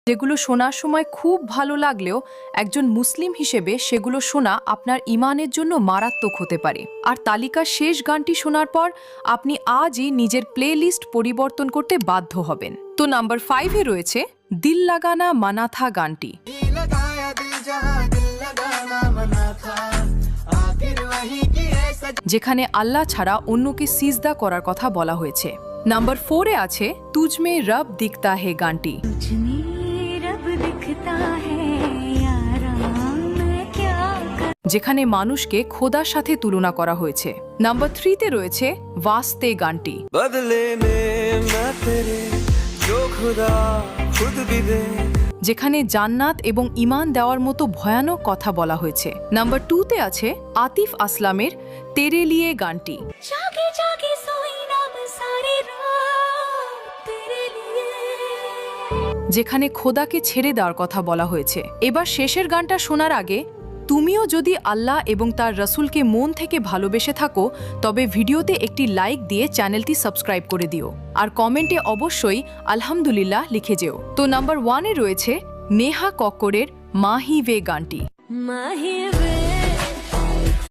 যেগুলো শোনার সময় খুব ভালো লাগলেও একজন মুসলিম হিসেবে সেগুলো শোনা আপনার ইমানের জন্য মারাত্মক হতে পারে। আর তালিকার শেষ গানটি শোনার পর আপনি আজই নিজের প্লেলিস্ট পরিবর্তন করতে বাধ্য হবেন। তো নাম্বার 5-এ রয়েছে দিল লাগানা মানা থা গানটি, যেখানে আল্লাহ ছাড়া অন্যকে সিজদা করার কথা বলা হয়েছে। নাম্বার 4-এ আছে তুজমে রব দিখতা হে গানটি, যেখানে মানুষকে খোদার সাথে তুলনা করা হয়েছে। নাম্বার 3-তে রয়েছে ওয়াস্তে গানটি, যেখানে জান্নাত এবং ঈমান দেওয়ার মতো ভয়ানক কথা বলা হয়েছে। নাম্বার 2-তে আছে আতিফ আসলামের তেরে লিয়ে গানটি, যেখানে খোদাকে ছেড়ে দেওয়ার কথা বলা হয়েছে। এবার শেষের গানটা শোনার আগে তুমিও যদি আল্লাহ এবং তার রসুলকে মন থেকে ভালোবেসে থাকো তবে ভিডিওতে একটি লাইক দিয়ে চ্যানেলটি সাবস্ক্রাইব করে দিও, আর কমেন্টে অবশ্যই আলহামদুলিল্লাহ লিখে যেও। তো নাম্বার 1-এ রয়েছে নেহা কক্করের মাহি ওয়ে গানটি।